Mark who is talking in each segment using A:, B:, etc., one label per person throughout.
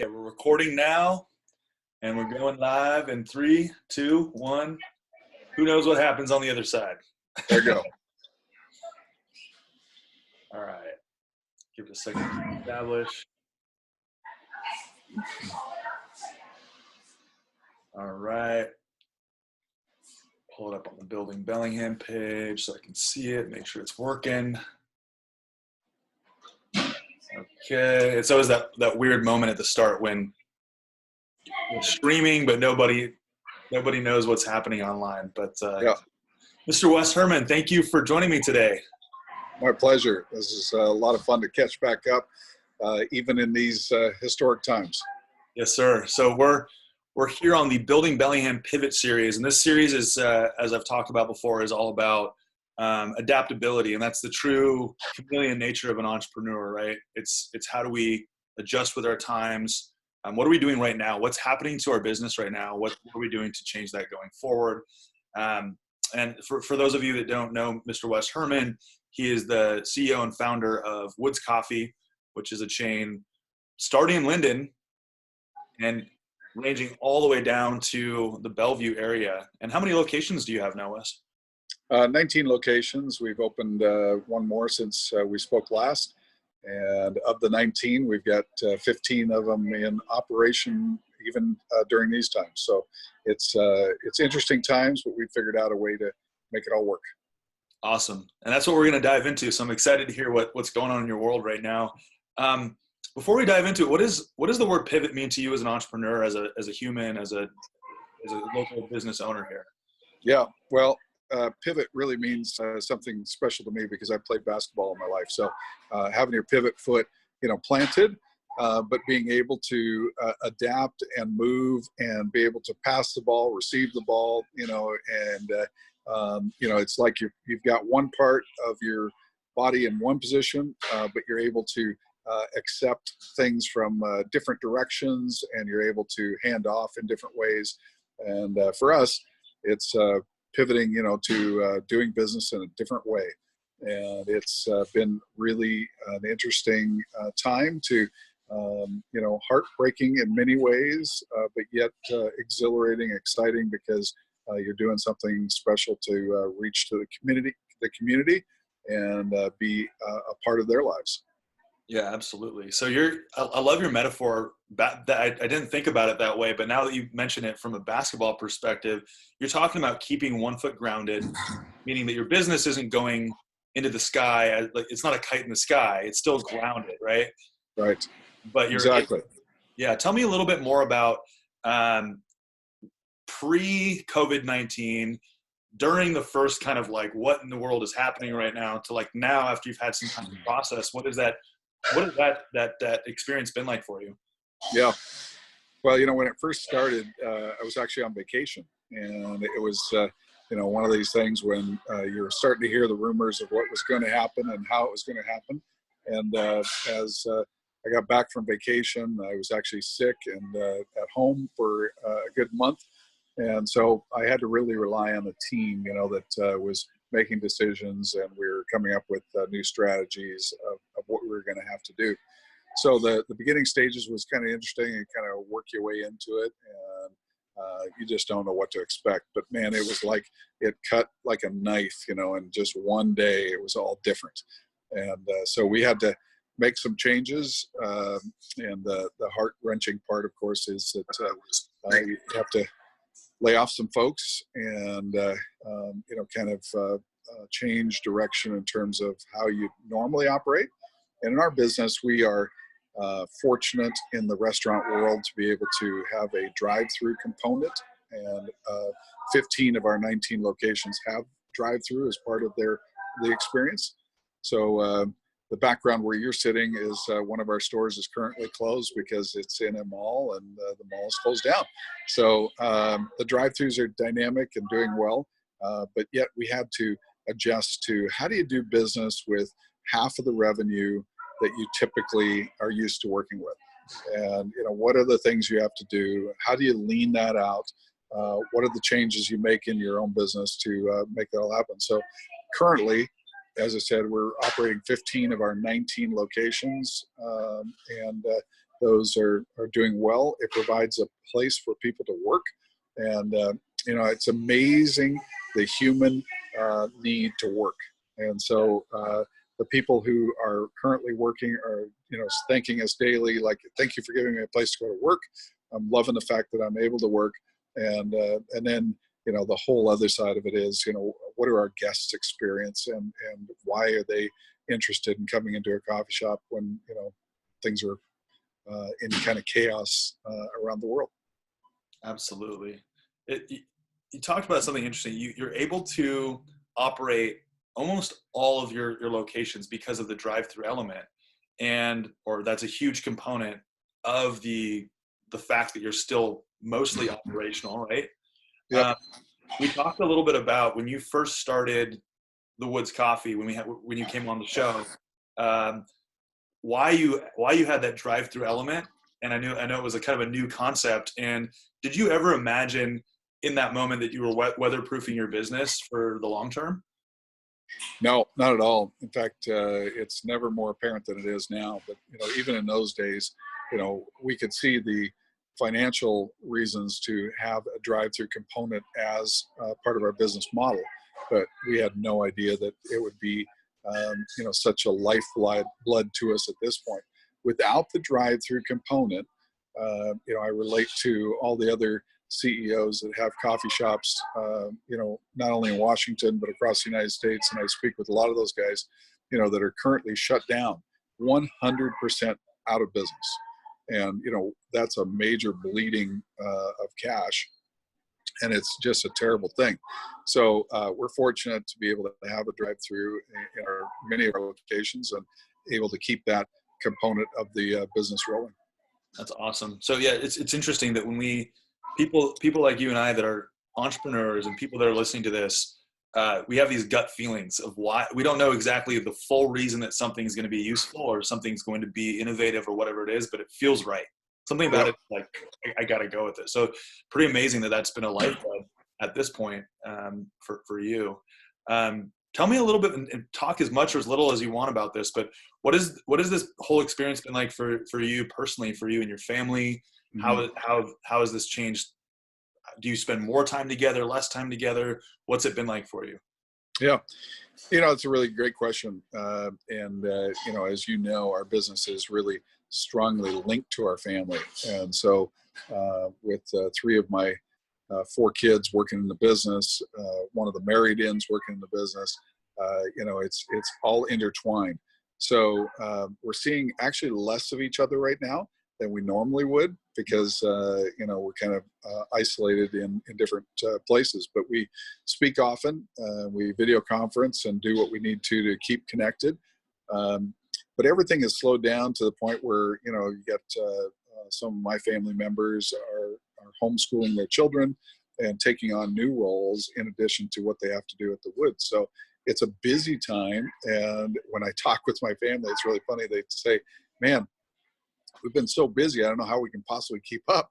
A: Okay, we're recording now, and we're going live in 3, 2, 1. Who knows what happens on the other side?
B: There you go.
A: All right. Give it a second to establish. All right. Pull it up on the Building Bellingham page so I can see it, make sure it's working. Okay. It's always that weird moment at the start when we're streaming, but nobody knows what's happening online. But
B: Yeah.
A: Mr. Wes Herman, thank you for joining me today.
B: My pleasure. This is a lot of fun to catch back up, even in these historic times.
A: Yes, sir. So we're here on the Building Bellingham Pivot series, and this series is, as I've talked about before, is all about adaptability, and that's the true chameleon nature of an entrepreneur, right? It's how do we adjust with our times? What are we doing right now? What's happening to our business right now? What are we doing to change that going forward? And for those of you that don't know Mr. Wes Herman, he is the CEO and founder of Woods Coffee, which is a chain starting in Linden and ranging all the way down to the Bellevue area. And how many locations do you have now, Wes?
B: 19 locations. We've opened one more since we spoke last. And of the 19, we've got 15 of them in operation even during these times. So it's interesting times, but we figured out a way to make it all work.
A: Awesome. And that's what we're going to dive into. So I'm excited to hear what's going on in your world right now. Before we dive into it, what does the word pivot mean to you as an entrepreneur, as a human, as a local business owner here?
B: Yeah, well, pivot really means something special to me because I played basketball all my life. So having your pivot foot, planted, but being able to adapt and move and be able to pass the ball, receive the ball, and it's like you've got one part of your body in one position, but you're able to accept things from different directions, and you're able to hand off in different ways. And for us, it's pivoting, to doing business in a different way. And it's been really an interesting time to, heartbreaking in many ways, but yet exhilarating, exciting, because you're doing something special to reach to the community, and be a part of their lives.
A: Yeah, absolutely. So I love your metaphor. I didn't think about it that way, but now that you mention it from a basketball perspective, you're talking about keeping one foot grounded, meaning that your business isn't going into the sky. It's not a kite in the sky. It's still grounded, right?
B: Right.
A: But
B: exactly.
A: Yeah. Tell me a little bit more about pre-COVID-19, during the first kind of what in the world is happening right now, to now after you've had some time to process. What has that experience been like for you?
B: Yeah. Well, when it first started, I was actually on vacation, and it was, one of these things when you're starting to hear the rumors of what was going to happen and how it was going to happen. And as I got back from vacation, I was actually sick and at home for a good month. And so I had to really rely on the team, that was making decisions, and we were coming up with new strategies of what we were going to have to do. So the beginning stages was kind of interesting, and kind of work your way into it, and you just don't know what to expect. But man, it was like it cut like a knife, in just one day. It was all different, and so we had to make some changes. And the heart-wrenching part, of course, is that you have to lay off some folks and change direction in terms of how you normally operate. And in our business, we are fortunate in the restaurant world to be able to have a drive-through component, and 15 of our 19 locations have drive-through as part of the experience. So the background where you're sitting is one of our stores is currently closed because it's in a mall, and the mall is closed down. So the drive-thrus are dynamic and doing well, but yet we had to adjust to how do you do business with half of the revenue that you typically are used to working with, and what are the things you have to do? How do you lean that out? What are the changes you make in your own business to make that all happen? So currently, as I said, we're operating 15 of our 19 locations, and those are doing well. It provides a place for people to work. And, it's amazing the human need to work. And so the people who are currently working are, thanking us daily, like, thank you for giving me a place to go to work. I'm loving the fact that I'm able to work. And then, the whole other side of it is, what do our guests experience, and why are they interested in coming into a coffee shop when, things are in kind of chaos around the world.
A: Absolutely. You talked about something interesting. You're able to operate almost all of your locations because of the drive-through element, or that's a huge component of the fact that you're still mostly operational, right?
B: Yep.
A: We talked a little bit about when you first started the Woods Coffee, when you came on the show, why you had that drive-through element. And I know it was a kind of a new concept. And did you ever imagine in that moment that you were weatherproofing your business for the long term?
B: No, not at all. In fact, it's never more apparent than it is now. But even in those days, we could see the financial reasons to have a drive-through component as part of our business model, but we had no idea that it would be such a lifeblood to us at this point. Without the drive-through component, I relate to all the other CEOs that have coffee shops, not only in Washington, but across the United States. And I speak with a lot of those guys, that are currently shut down, 100% out of business. And, that's a major bleeding of cash. And it's just a terrible thing. So we're fortunate to be able to have a drive-through in many of our locations and able to keep that component of the business rolling.
A: That's awesome. So yeah, it's interesting that when people like you and I that are entrepreneurs and people that are listening to this, we have these gut feelings of why we don't know exactly the full reason that something's going to be useful or something's going to be innovative or whatever it is, but it feels right. Something about it, like, I got to go with it. So pretty amazing that that's been a lifeblood at this point for you. Tell me a little bit and talk as much or as little as you want about this, but what is this whole experience been like for you personally, for you and your family? Mm-hmm. How has this changed? Do you spend more time together, less time together? What's it been like for you?
B: Yeah. It's a really great question. As our business is really strongly linked to our family. And so with 3 of my 4 kids working in the business, one of the married-ins working in the business, it's all intertwined. So we're seeing actually less of each other right now than we normally would because, we're kind of isolated in different places. But we speak often, we video conference and do what we need to keep connected. But everything has slowed down to the point where, you get some of my family members are homeschooling their children and taking on new roles in addition to what they have to do at the Woods. So it's a busy time. And when I talk with my family, it's really funny. They say, man, we've been so busy. I don't know how we can possibly keep up,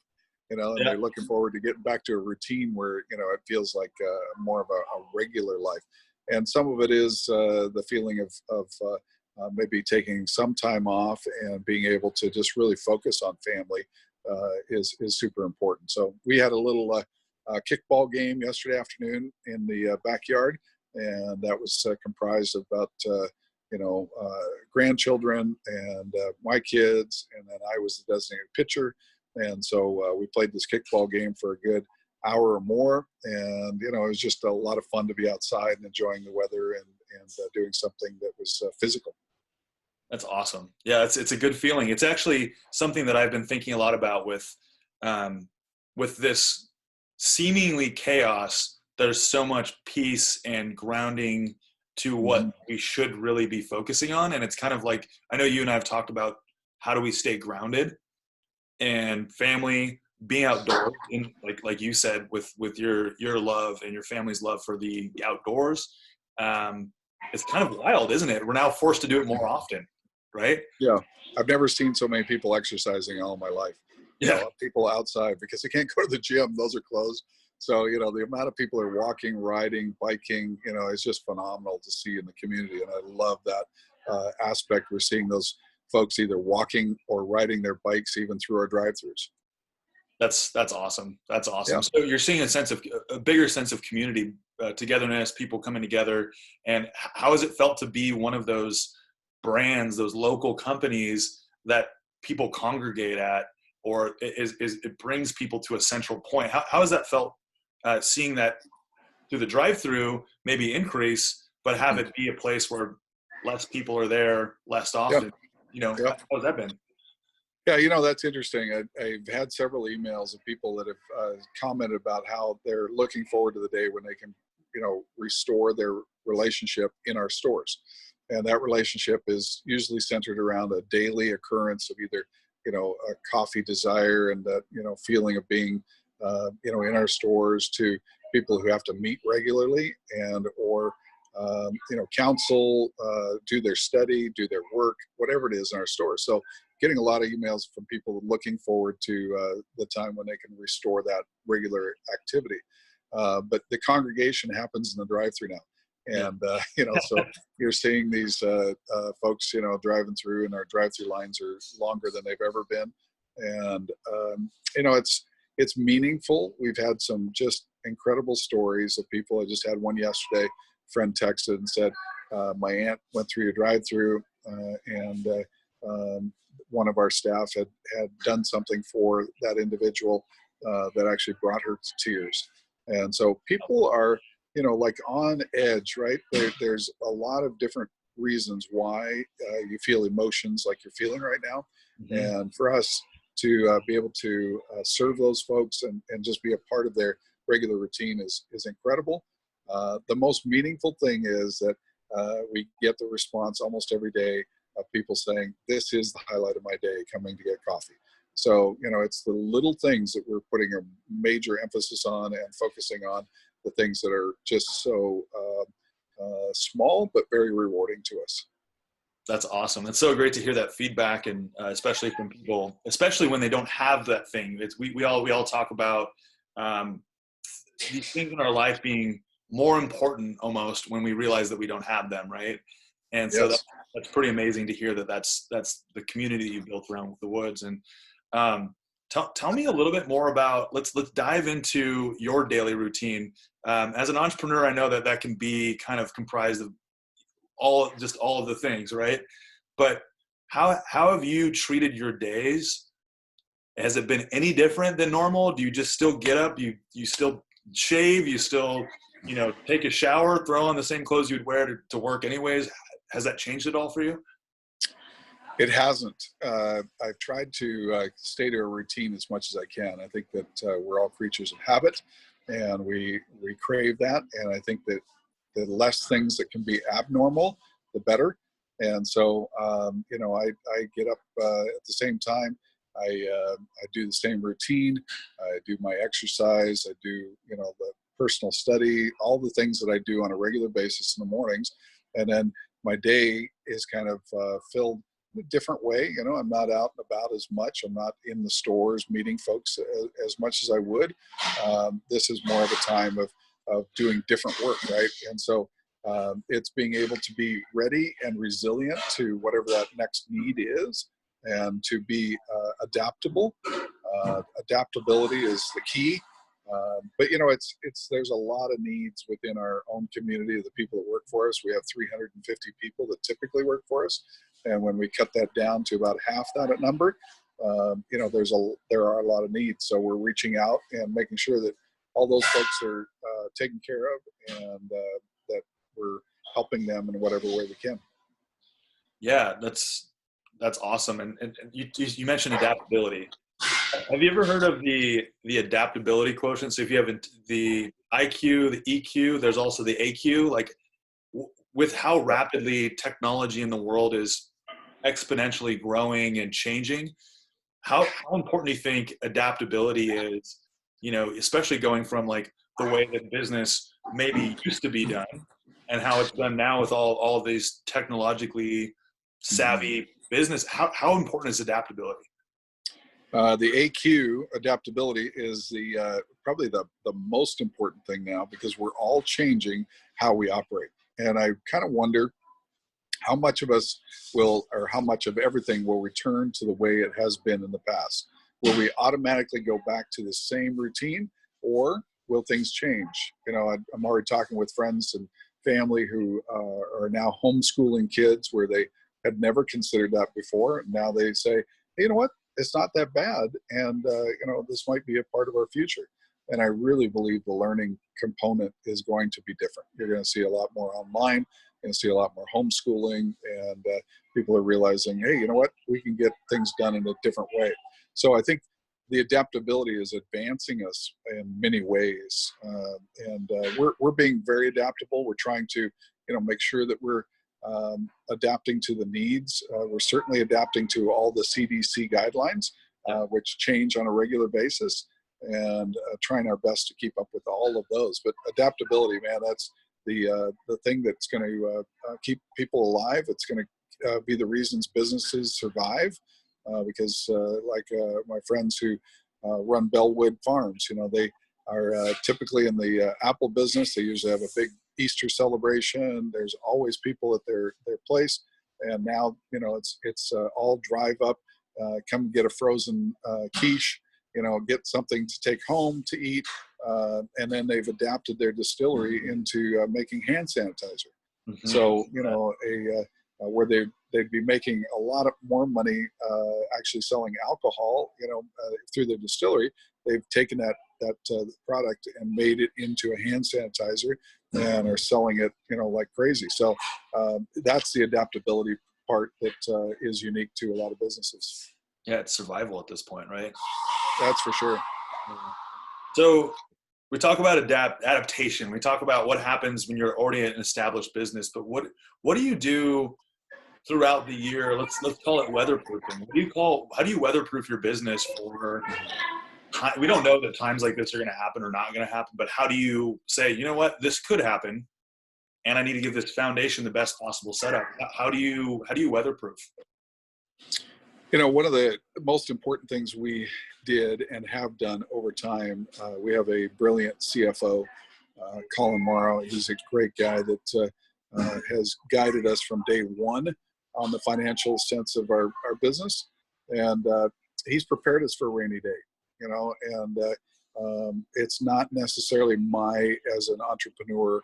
B: and they're looking forward to getting back to a routine where, it feels like more of a regular life. And some of it is the feeling of maybe taking some time off and being able to just really focus on family is super important. So we had a little kickball game yesterday afternoon in the backyard, and that was comprised of about grandchildren and my kids, and then I was the designated pitcher. And so we played this kickball game for a good hour or more, and it was just a lot of fun to be outside and enjoying the weather and doing something that was physical.
A: That's awesome. Yeah, it's a good feeling. It's actually something that I've been thinking a lot about with this seemingly chaos. There's so much peace and grounding to what we should really be focusing on. And it's kind of like, I know you and I have talked about how do we stay grounded, and family, being outdoors, in like you said, with your love and your family's love for the outdoors. It's kind of wild, isn't it? We're now forced to do it more often, right?
B: Yeah. I've never seen so many people exercising all my life. People outside because they can't go to the gym. Those are closed. So, the amount of people are walking, riding, biking, it's just phenomenal to see in the community. And I love that aspect. We're seeing those folks either walking or riding their bikes even through our drive-thrus.
A: That's awesome. That's awesome.
B: Yeah.
A: So you're seeing a bigger sense of community, togetherness, people coming together. And how has it felt to be one of those brands, those local companies that people congregate at, or it brings people to a central point? How has that felt, seeing that through the drive-through maybe increase, but have it be a place where less people are there less often?
B: Yeah.
A: How has that been?
B: Yeah, that's interesting. I've had several emails of people that have commented about how they're looking forward to the day when they can, restore their relationship in our stores. And that relationship is usually centered around a daily occurrence of either, a coffee desire and that, feeling of being, in our stores, to people who have to meet regularly and, or, counsel, do their study, do their work, whatever it is in our stores. So getting a lot of emails from people looking forward to the time when they can restore that regular activity. But the congregation happens in the drive-thru now. And, so you're seeing these folks, driving through, and our drive-thru lines are longer than they've ever been. And, it's meaningful. We've had some just incredible stories of people. I just had one yesterday. Friend texted and said, my aunt went through your drive-thru and one of our staff had done something for that individual that actually brought her to tears. And so people are, like on edge, right? There's a lot of different reasons why you feel emotions like you're feeling right now. Mm-hmm. And for us to be able to serve those folks and just be a part of their regular routine is incredible. The most meaningful thing is that we get the response almost every day of people saying, this is the highlight of my day, coming to get coffee. So, it's the little things that we're putting a major emphasis on and focusing on, the things that are just so small, but very rewarding to us.
A: That's awesome. It's so great to hear that feedback, and especially from people, especially when they don't have that thing. We all talk about these things in our life being more important almost when we realize that we don't have them, right? And so that's pretty amazing to hear that's the community that you built around the woods. And tell me a little bit more about, let's dive into your daily routine. As an entrepreneur, I know that can be kind of comprised of all of the things, right? But how have you treated your days? Has it been any different than normal? Do you just still get up, you still shave, you still take a shower, throw on the same clothes you'd wear to work anyways? Has that changed at all for you?
B: It hasn't. I've tried to stay to a routine as much as I can. I think that we're all creatures of habit, and we crave that. And I think that the less things that can be abnormal, the better. And so, I get up at the same time. I do the same routine. I do my exercise. I do, the personal study, all the things that I do on a regular basis in the mornings. And then my day is kind of filled in a different way. I'm not out and about as much. I'm not in the stores meeting folks as much as I would. This is more of a time of doing different work, right? And so it's being able to be ready and resilient to whatever that next need is, and to be adaptable. Adaptability is the key. But there's a lot of needs within our own community of the people that work for us. We have 350 people that typically work for us, and when we cut that down to about half that number, there are a lot of needs. So we're reaching out and making sure that all those folks are taken care of, and that we're helping them in whatever way we can.
A: Yeah, that's awesome. And you mentioned adaptability. Have you ever heard of the adaptability quotient? So if you have the IQ, the EQ, there's also the AQ. Like with how rapidly technology in the world is exponentially growing and changing, how important do you think adaptability is, especially going from like the way that business maybe used to be done and how it's done now with all of these technologically savvy business? How important is adaptability?
B: The AQ, adaptability, is the probably the most important thing now, because we're all changing how we operate. And I kind of wonder how much of us will, or how much of everything will return to the way it has been in the past? Will we automatically go back to the same routine, or will things change? You know, I'm already talking with friends and family who are now homeschooling kids where they had never considered that before. Now they say, hey, you know what? It's not that bad. And, you know, this might be a part of our future. And I really believe the learning component is going to be different. You're going to see a lot more online. You're going to see a lot more homeschooling, and people are realizing, hey, you know what? We can get things done in a different way. So I think the adaptability is advancing us in many ways. We're being very adaptable. We're trying to, you know, make sure that we're adapting to the needs. We're certainly adapting to all the CDC guidelines, which change on a regular basis, and trying our best to keep up with all of those. But adaptability, man, that's the thing that's going to keep people alive. It's going to be the reasons businesses survive, because like my friends who run Bellwood Farms, you know, they are typically in the apple business. They usually have a big Easter celebration. There's always people at their place, and now, you know, it's all drive up, come get a frozen quiche, you know, get something to take home to eat, and then they've adapted their distillery into making hand sanitizer. Mm-hmm. So, you know, where they'd be making a lot of more money actually selling alcohol, you know, through their distillery. They've taken that product and made it into a hand sanitizer and are selling it, you know, like crazy. So that's the adaptability part that is unique to a lot of businesses.
A: Yeah, it's survival at this point, right?
B: That's for sure.
A: So we talk about adaptation. We talk about what happens when you're already an established business, but what do you do throughout the year? Let's call it weatherproofing. How do you weatherproof your business for time? We don't know that times like this are going to happen or not going to happen, but how do you say, you know what, this could happen, and I need to give this foundation the best possible setup? How do you weatherproof?
B: You know, one of the most important things we did and have done over time, we have a brilliant CFO, Colin Morrow. He's a great guy that has guided us from day one on the financial sense of our business. And he's prepared us for a rainy day, you know, and it's not necessarily my, as an entrepreneur,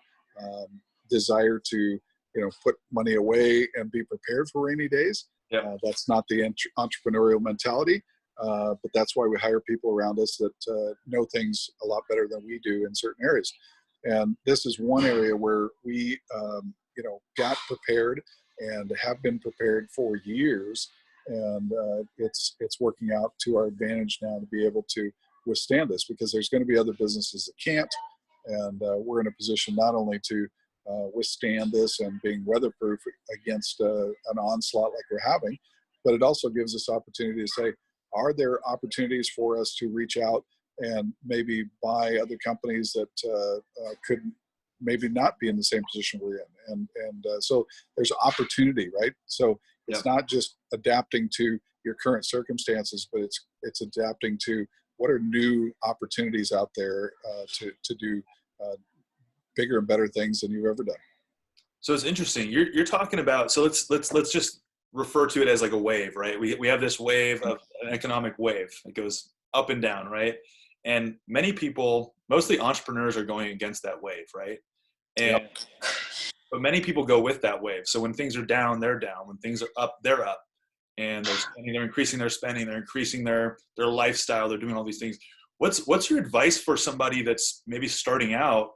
B: desire to, you know, put money away and be prepared for rainy days. Yeah. That's not the entrepreneurial mentality, but that's why we hire people around us that know things a lot better than we do in certain areas. And this is one area where we, you know, got prepared and have been prepared for years, and it's working out to our advantage now to be able to withstand this, because there's going to be other businesses that can't, and we're in a position not only to withstand this and being weatherproof against an onslaught like we're having, but it also gives us opportunity to say, are there opportunities for us to reach out and maybe buy other companies that could maybe not be in the same position we're in? And so there's opportunity, right? So it's not just adapting to your current circumstances, but it's adapting to what are new opportunities out there to do bigger and better things than you've ever done.
A: So it's interesting. You're talking about, so let's just refer to it as like a wave, right? We have this wave of an economic wave. It goes up and down, right? And many people, mostly entrepreneurs, are going against that wave, right? And but many people go with that wave. So when things are down, they're down. When things are up, they're up. And they're increasing their spending, they're increasing their lifestyle, they're doing all these things. What's your advice for somebody that's maybe starting out,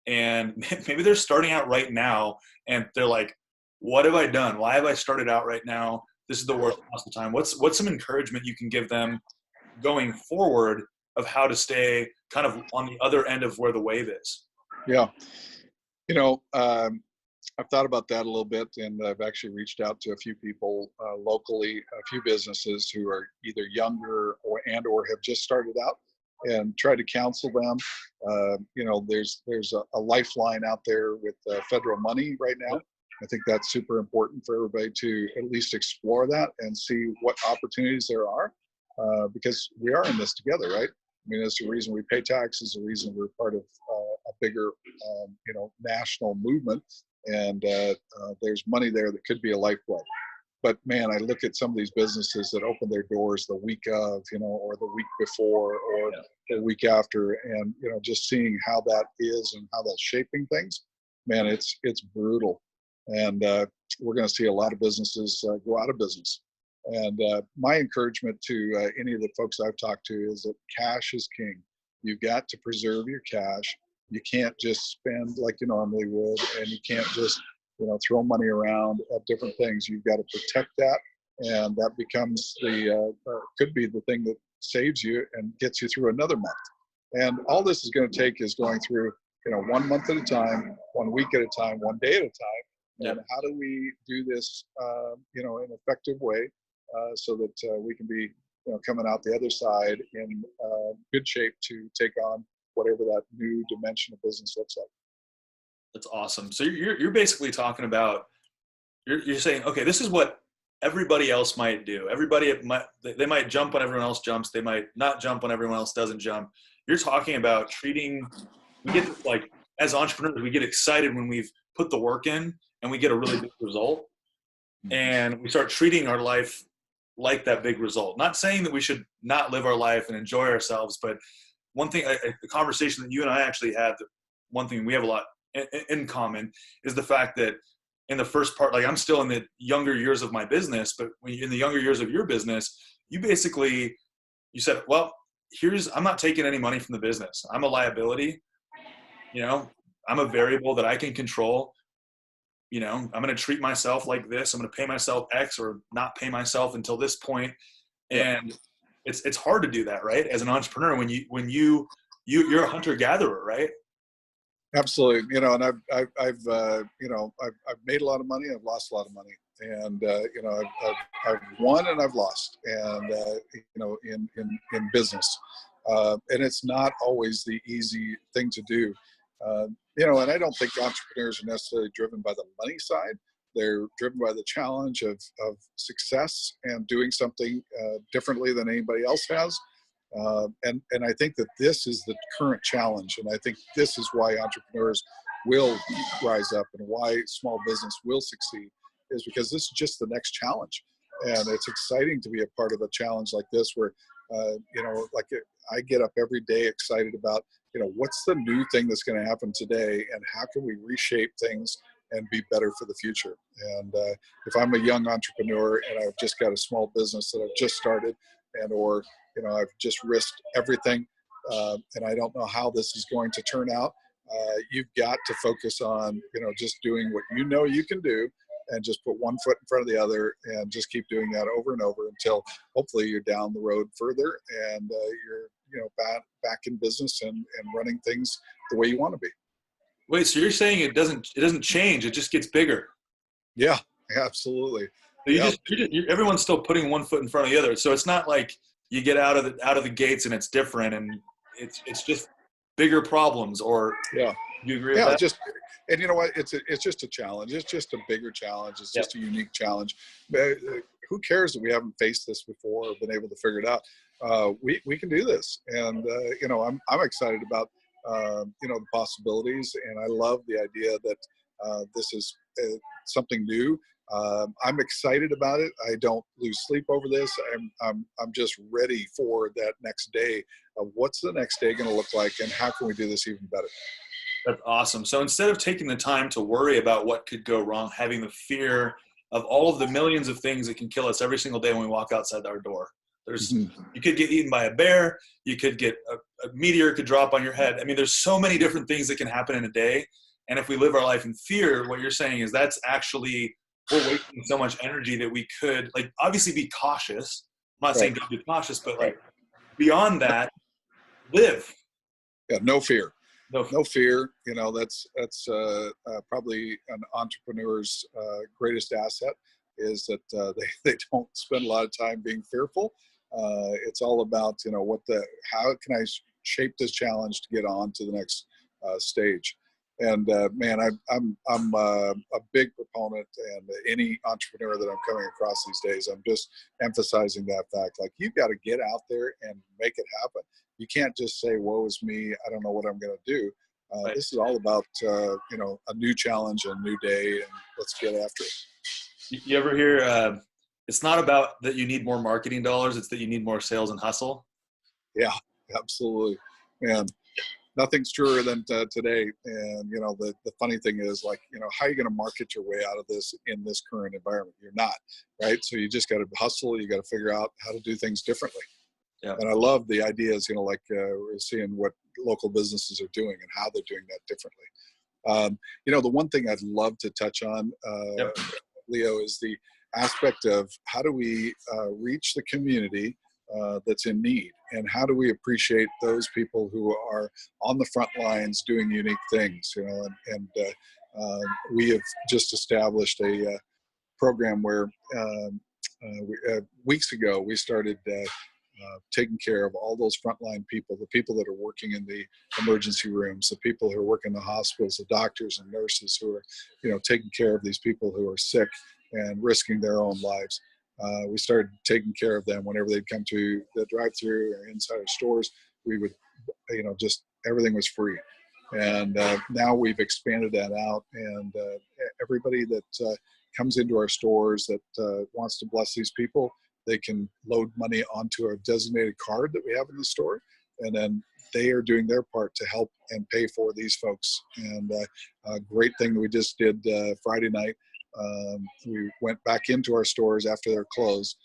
A: and maybe they're starting out right now and they're like, what have I done? Why have I started out right now? This is the worst possible time. What's some encouragement you can give them going forward of how to stay kind of on the other end of where the wave is?
B: Yeah. You know, I've thought about that a little bit, and I've actually reached out to a few people locally, a few businesses who are either younger or have just started out, and try to counsel them. You know, there's a lifeline out there with federal money right now. I think that's super important for everybody to at least explore that and see what opportunities there are, because we are in this together, right? I mean, it's the reason we pay taxes, the reason we're part of a bigger, you know, national movement. and there's money there that could be a lifeblood. But man, I look at some of these businesses that open their doors the week of, or the week before, or the week after, and just seeing how that is and how that's shaping things. Man, it's brutal, and we're going to see a lot of businesses go out of business. And my encouragement to any of the folks I've talked to is that cash is king. You've got to preserve your cash. You can't just spend like you normally would, and you can't just throw money around at different things. You've got to protect that, and that becomes could be the thing that saves you and gets you through another month. And all this is going to take is going through 1 month at a time, 1 week at a time, 1 day at a time. And how do we do this in an effective way so that we can be coming out the other side in good shape to take on whatever that new dimension of business looks like.
A: That's awesome. So you're basically talking about, you're saying, okay, this is what everybody else might do. They might jump when everyone else jumps. They might not jump when everyone else doesn't jump. You're talking about we get like, as entrepreneurs, we get excited when we've put the work in and we get a really big result, and we start treating our life like that big result. Not saying that we should not live our life and enjoy ourselves, but one thing, the conversation that you and I actually had, one thing we have a lot in common is the fact that in the first part, like I'm still in the younger years of my business, but in the younger years of your business, you said, well, I'm not taking any money from the business. I'm a liability. I'm a variable that I can control. I'm going to treat myself like this. I'm going to pay myself X or not pay myself until this point. And it's hard to do that, right? As an entrepreneur, when you're a hunter gatherer, right?
B: Absolutely. And I've made a lot of money. I've lost a lot of money, and I've won and I've lost, and in business, and it's not always the easy thing to do. And I don't think entrepreneurs are necessarily driven by the money side. They're driven by the challenge of success and doing something differently than anybody else has. And I think that this is the current challenge. And I think this is why entrepreneurs will rise up and why small business will succeed, is because this is just the next challenge. And it's exciting to be a part of a challenge like this where, I get up every day excited about, what's the new thing that's going to happen today and how can we reshape things and be better for the future. And if I'm a young entrepreneur and I've just got a small business that I've just started or I've just risked everything and I don't know how this is going to turn out, you've got to focus on, just doing what you can do and just put one foot in front of the other and just keep doing that over and over until hopefully you're down the road further and you're back in business and running things the way you want to be.
A: Wait, so you're saying it doesn't change, it just gets bigger?
B: Yeah, absolutely.
A: So everyone's still putting one foot in front of the other. So it's not like you get out of the gates and it's different and it's just bigger problems, or you agree with that?
B: And you know what? It's just a challenge. It's just a bigger challenge. It's just a unique challenge. Who cares that we haven't faced this before or been able to figure it out? We can do this, and I'm excited about the possibilities, and I love the idea that this is something new. I'm excited about it. I don't lose sleep over this. I'm just ready for that next day of what's the next day going to look like, and how can we do this even better?
A: That's awesome. So instead of taking the time to worry about what could go wrong, having the fear of all of the millions of things that can kill us every single day when we walk outside our door. You could get eaten by a bear. You could get a meteor could drop on your head. I mean, there's so many different things that can happen in a day. And if we live our life in fear, what you're saying is that's actually, we're wasting so much energy that we could, like, obviously be cautious. I'm not saying don't be cautious, but like beyond that, live.
B: Yeah, no fear.
A: No
B: fear. That's probably an entrepreneur's greatest asset is that they don't spend a lot of time being fearful. It's all about how can I shape this challenge to get on to the next stage. And man, I'm a big proponent, and any entrepreneur that I'm coming across these days, I'm just emphasizing that fact. Like, you've got to get out there and make it happen. You can't just say, woe is me, I don't know what I'm going to do.
A: Right.
B: This is all about, a new challenge, a new day, and let's get after it.
A: You ever hear, it's not about that you need more marketing dollars, it's that you need more sales and hustle?
B: Yeah, absolutely. And nothing's truer than today. And, the funny thing is, like, how are you going to market your way out of this in this current environment? You're not, right? So you just got to hustle. You got to figure out how to do things differently.
A: Yeah.
B: And I love the ideas, we're seeing what local businesses are doing and how they're doing that differently. The one thing I'd love to touch on,
A: Yep.
B: Leo, is the aspect of how do we reach the community that's in need, and how do we appreciate those people who are on the front lines doing unique things, and we have just established a program where weeks ago we started taking care of all those frontline people, the people that are working in the emergency rooms, the people who are working in the hospitals, the doctors and nurses who are, taking care of these people who are sick and risking their own lives. We started taking care of them whenever they'd come to the drive-thru or inside our stores. We would, just everything was free. And now we've expanded that out, and everybody that comes into our stores that wants to bless these people, they can load money onto a designated card that we have in the store, and then they are doing their part to help and pay for these folks. And a great thing that we just did Friday night, we went back into our stores after they're closed,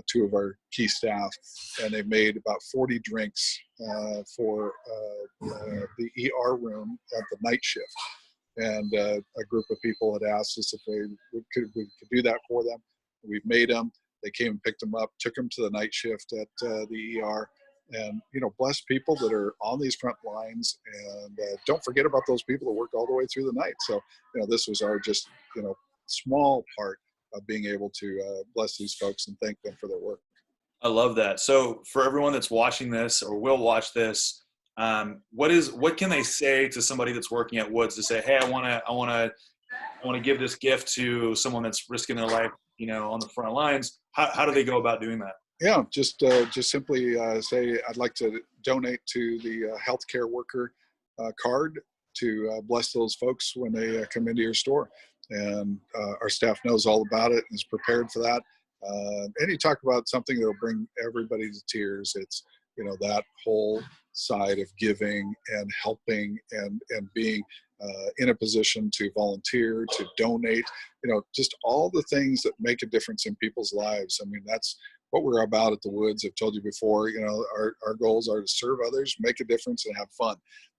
B: two of our key staff, and they made about 40 drinks for the ER room at the night shift. And a group of people had asked us if we could do that for them. We've made them. They came and picked them up, took them to the night shift at the ER, and bless people that are on these front lines. And don't forget about those people that work all the way through the night. So this was our just small part of being able to bless these folks and thank them for their work.
A: I love that. So for everyone that's watching this or will watch this, what can they say to somebody that's working at Woods to say, hey, I want to give this gift to someone that's risking their life, on the front lines? How do they go about doing that?
B: Yeah, just simply say, I'd like to donate to the healthcare worker card to bless those folks when they come into your store. And our staff knows all about it and is prepared for that. And you talk about something that will bring everybody to tears. It's, that whole side of giving and helping and being in a position to volunteer, to donate, just all the things that make a difference in people's lives. I mean, that's what we're about at the Woods. I've told you before, our goals are to serve others, make a difference, and have fun.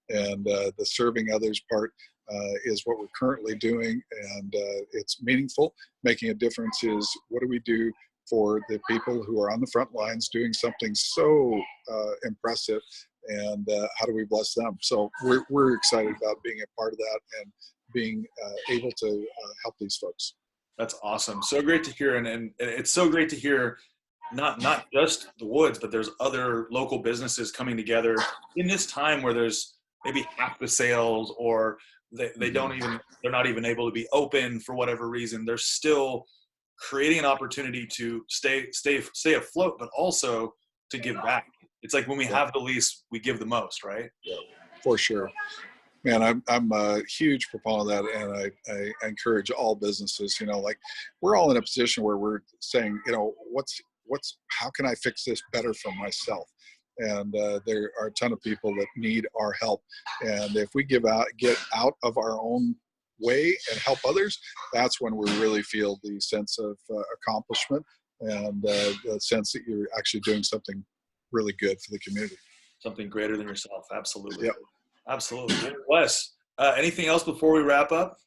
B: And the serving others part is what we're currently doing, and it's meaningful. Making a difference is, what do we do for the people who are on the front lines doing something so impressive, and how do we bless them? So we're excited about being a part of that and being able to help these folks.
A: That's awesome. So great to hear. And it's so great to hear not just the Woods, but there's other local businesses coming together in this time where there's maybe half the sales, or they're not even able to be open for whatever reason. They're still creating an opportunity to stay afloat, but also to give back. It's like when we have the least, we give the most, right?
B: Yeah, for sure. Man, I'm a huge proponent of that, and I encourage all businesses. Like, we're all in a position where we're saying, how can I fix this better for myself? And there are a ton of people that need our help. And if we get out of our own way and help others, that's when we really feel the sense of accomplishment and the sense that you're actually doing something really good for the community.
A: Something greater than yourself. Absolutely.
B: Yep.
A: Absolutely. Wes, anything else before we wrap up?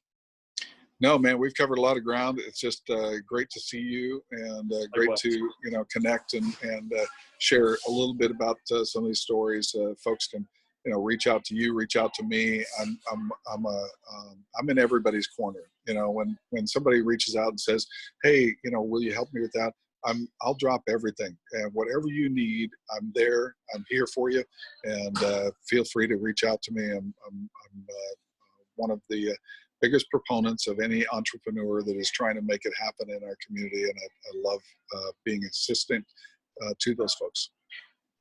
B: No, man, we've covered a lot of ground. It's just great to see you, and great to connect and share a little bit about some of these stories. Folks can reach out to you, reach out to me. I'm in everybody's corner. When somebody reaches out and says, hey, will you help me with that? I'll drop everything, and whatever you need, I'm there. I'm here for you, and feel free to reach out to me. I'm one of the biggest proponents of any entrepreneur that is trying to make it happen in our community, and I love being assistant to those folks.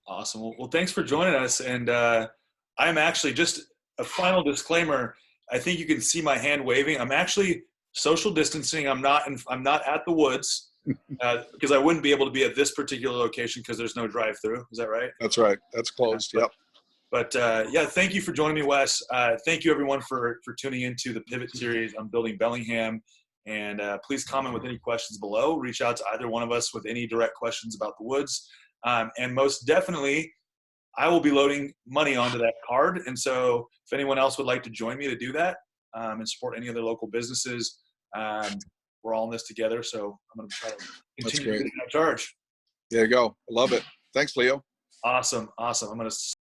A: Awesome. Well, thanks for joining us. And I'm actually, just a final disclaimer. I think you can see my hand waving. I'm actually social distancing. I'm not at the woods because I wouldn't be able to be at this particular location because there's no drive-through. Is that right?
B: That's right. That's closed. Yep.
A: But yeah, thank you for joining me, Wes. Thank you everyone for tuning into the Pivot series on Building Bellingham. And please comment with any questions below. Reach out to either one of us with any direct questions about the woods. And most definitely, I will be loading money onto that card. And so if anyone else would like to join me to do that and support any other local businesses, we're all in this together. So I'm going to try to continue to charge.
B: There you go. I love it. Thanks, Leo.
A: Awesome. I'm going to